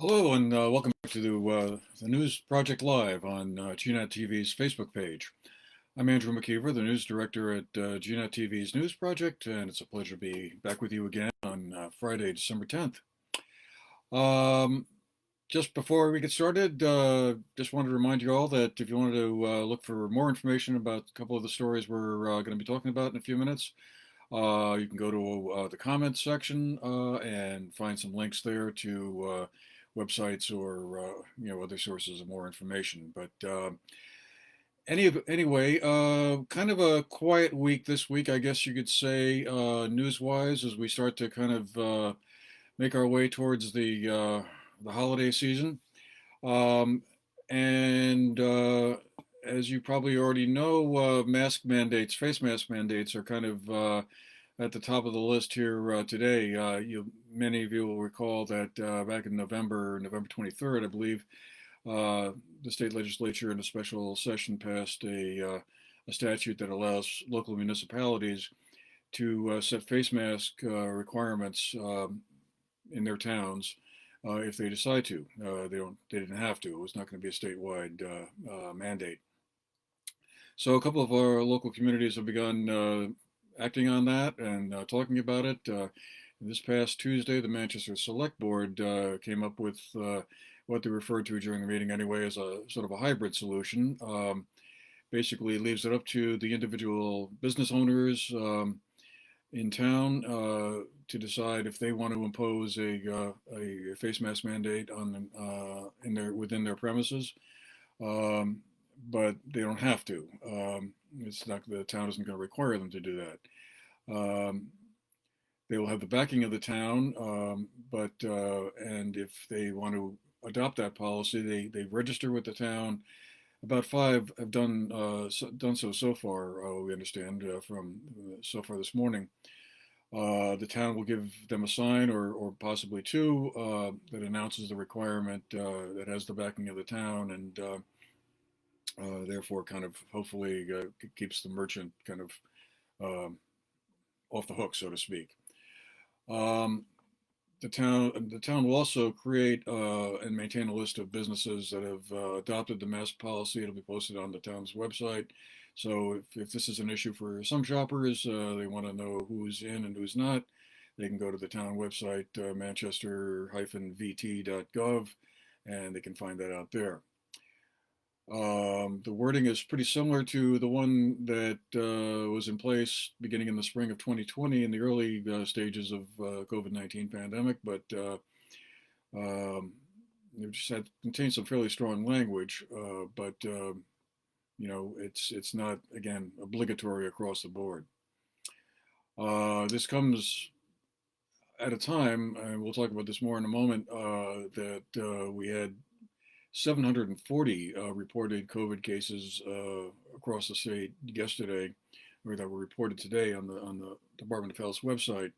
Hello and welcome to the News Project Live on GNAT-TV's Facebook page. I'm Andrew McKeever, the news director at GNAT-TV's News Project, and it's a pleasure to be back with you again on Friday, December 10th. Um, just before we get started, just wanted to remind you all that if you wanted to look for more information about a couple of the stories we're going to be talking about in a few minutes, you can go to the comments section and find some links there to websites or other sources of more information. But anyway, kind of a quiet week this week, I guess you could say, news-wise, as we start to kind of make our way towards the holiday season. Um, and as you probably already know, mask mandates, face mask mandates, are kind of at the top of the list here today. Many of you will recall that back in November 23rd, I believe, the state legislature in a special session passed a statute that allows local municipalities to set face mask requirements in their towns if they decide to. They didn't have to. It was not going to be a statewide mandate. So a couple of our local communities have begun acting on that and talking about it. This past Tuesday, the Manchester Select Board came up with what they referred to during the meeting anyway as a sort of a hybrid solution. Basically leaves it up to the individual business owners in town to decide if they want to impose a face mask mandate on within their premises. Um, but they don't have to. It's not the town isn't going to require them to do that. They will have the backing of the town, but and if they want to adopt that policy, they register with the town. About five have done so far. We understand from so far this morning. The town will give them a sign or possibly two that announces the requirement that has the backing of the town and therefore kind of hopefully keeps the merchant kind of um, off the hook, so to speak. Um, the town will also create and maintain a list of businesses that have adopted the mask policy. It'll be posted on the town's website. So if this is an issue for some shoppers, they want to know who's in and who's not, they can go to the town website, manchester-vt.gov, and they can find that out there. The wording is pretty similar to the one that was in place beginning in the spring of 2020 in the early stages of COVID-19 pandemic, but it just contains some fairly strong language, but it's not, again, obligatory across the board. This comes at a time, and we'll talk about this more in a moment, that we had 740 reported COVID cases across the state yesterday, or that were reported today on the Department of Health's website,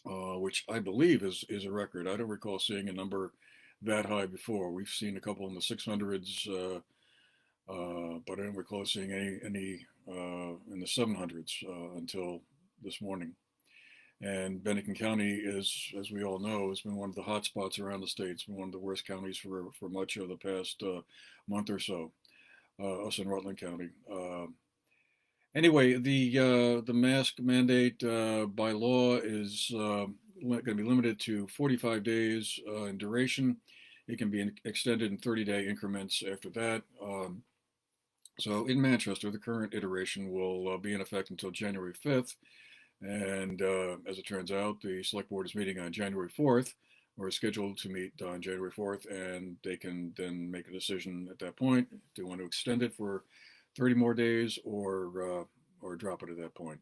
which I believe is a record. I don't recall seeing a number that high before. We've seen a couple in the 600s, but I don't recall seeing any in the 700s until this morning. And Benton County is, as we all know, has been one of the hot spots around the state. It's been one of the worst counties for much of the past month or so, us in Rutland County. Anyway, the mask mandate by law is going to be limited to 45 days in duration. It can be extended in 30-day increments after that. So in Manchester, the current iteration will be in effect until January 5th. And as it turns out, the select board is meeting on January 4th, or is scheduled to meet on January 4th, and they can then make a decision at that point if they want to extend it for 30 more days or drop it at that point.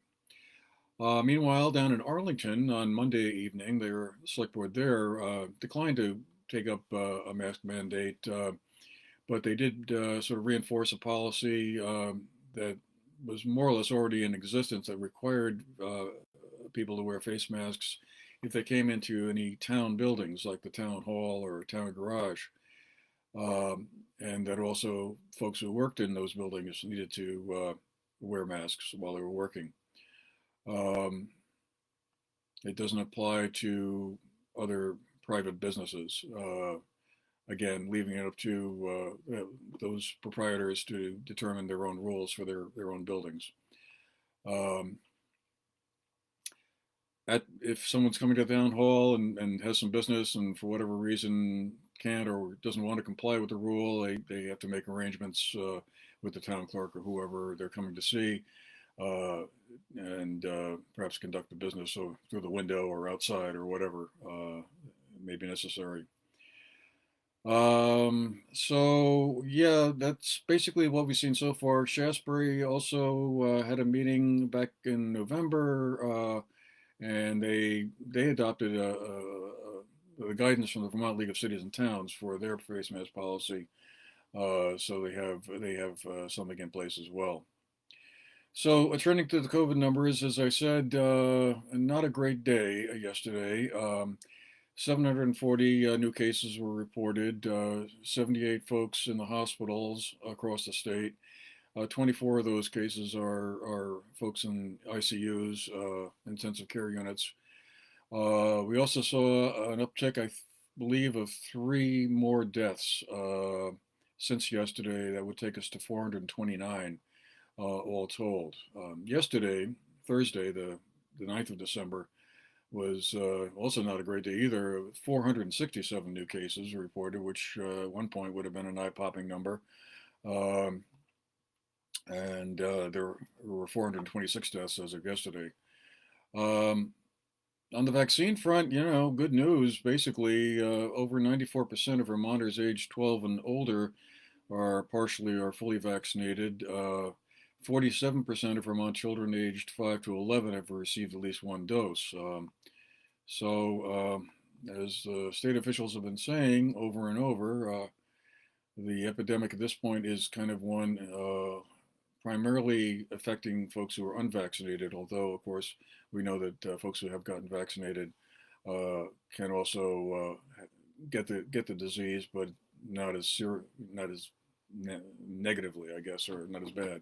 Meanwhile, down in Arlington on Monday evening, their select board there declined to take up a mask mandate, but they did sort of reinforce a policy that was more or less already in existence that required people to wear face masks if they came into any town buildings like the town hall or town garage. And that also folks who worked in those buildings needed to wear masks while they were working. Um, it doesn't apply to other private businesses. Again, leaving it up to those proprietors to determine their own rules for their own buildings. Um, if someone's coming to the town hall and has some business and for whatever reason can't or doesn't want to comply with the rule, they have to make arrangements with the town clerk or whoever they're coming to see, uh, and perhaps conduct the business so through the window or outside or whatever may be necessary. So yeah, that's basically what we've seen so far. Shasbury also had a meeting back in November, and they adopted the guidance from the Vermont League of Cities and Towns for their face mask policy. So they have something in place as well. So turning to the COVID numbers, as I said, not a great day yesterday. 740 new cases were reported, 78 folks in the hospitals across the state. 24 of those cases are folks in ICUs, intensive care units. We also saw an uptick, believe, of three more deaths since yesterday. That would take us to 429 all told. Yesterday, Thursday, the 9th of December, was also not a great day either. 467 new cases reported, which at one point would have been an eye-popping number. Um, and there were 426 deaths as of yesterday. Um, on the vaccine front, good news. Basically, over 94% of Vermonters aged 12 and older are partially or fully vaccinated. 47% of Vermont children aged 5 to 11 have received at least one dose. So, as state officials have been saying over and over, the epidemic at this point is kind of one primarily affecting folks who are unvaccinated, although, of course, we know that folks who have gotten vaccinated can also get the disease, but not as negatively, I guess, or not as bad.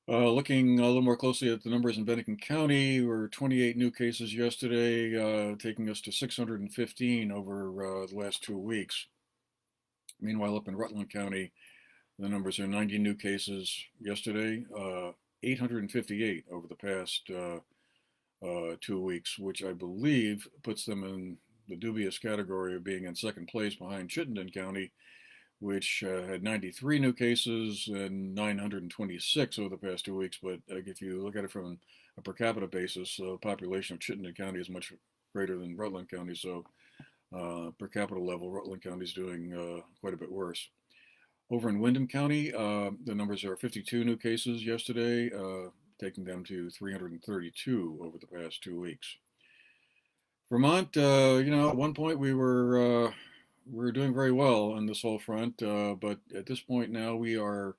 Looking a little more closely at the numbers in Bennington County, there were 28 new cases yesterday, taking us to 615 over the last 2 weeks. Meanwhile, up in Rutland County, the numbers are 90 new cases yesterday, 858 over the past 2 weeks, which I believe puts them in the dubious category of being in second place behind Chittenden County, which had 93 new cases and 926 over the past 2 weeks. But if you look at it from a per capita basis, the population of Chittenden County is much greater than Rutland County. So per capita level, Rutland County is doing quite a bit worse. Over in Windham County, the numbers are 52 new cases yesterday, taking them to 332 over the past 2 weeks. Vermont, at one point we were doing very well on this whole front, but at this point now we are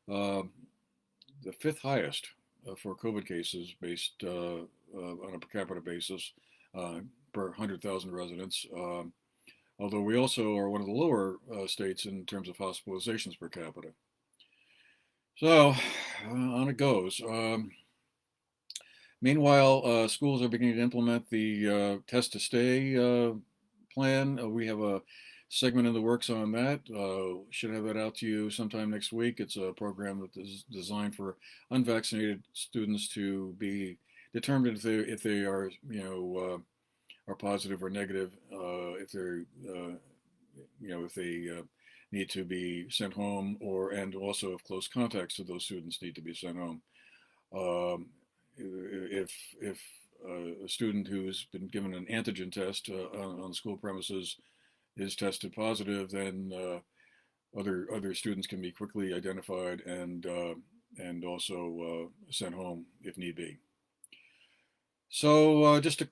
the fifth highest for COVID cases based on a per capita basis per 100,000 residents. Although we also are one of the lower states in terms of hospitalizations per capita. So on it goes. Meanwhile, schools are beginning to implement the test to stay plan. We have a segment in the works on that. Should have that out to you sometime next week. It's a program that is designed for unvaccinated students to be determined if they are are positive or negative, if they're if they need to be sent home, and also if close contacts to those students need to be sent home. If a student who's been given an antigen test on school premises is tested positive, then other students can be quickly identified and also sent home if need be. So just to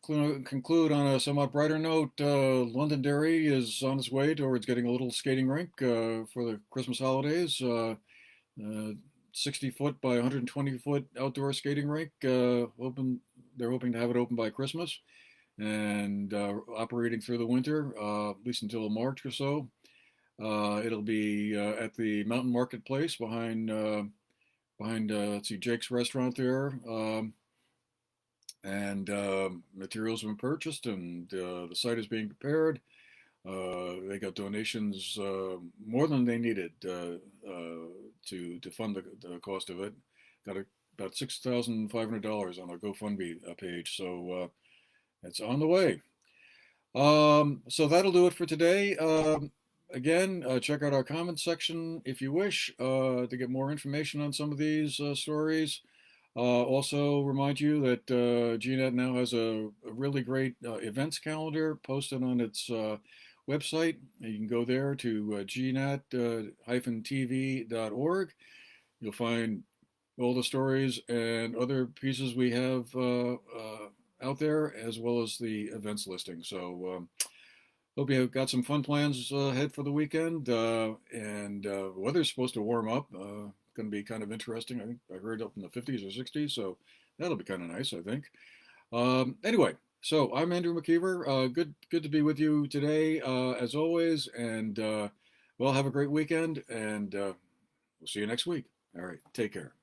conclude on a somewhat brighter note, Londonderry is on its way towards getting a little skating rink for the Christmas holidays. 60-foot by 120-foot outdoor skating rink. They're hoping to have it open by Christmas and operating through the winter, at least until March or so. It'll be at the Mountain Marketplace behind let's see, Jake's restaurant there. and materials have been purchased, and the site is being prepared. They got donations more than they needed to fund the cost of it. Got about $6,500 on a GoFundMe page, so it's on the way. So that'll do it for today. Again, check out our comment section if you wish to get more information on some of these stories. Also remind you that GNAT now has a really great events calendar posted on its website. You can go there to gnat-tv.org. You'll find all the stories and other pieces we have out there, as well as the events listing. So hope you have got some fun plans ahead for the weekend. And the weather's supposed to warm up. Going to be kind of interesting. I think I heard up in the 50s or 60s, so that'll be kind of nice, I think. Anyway, so I'm Andrew McKeever. Good to be with you today, as always. And well, have a great weekend, and we'll see you next week. All right, take care.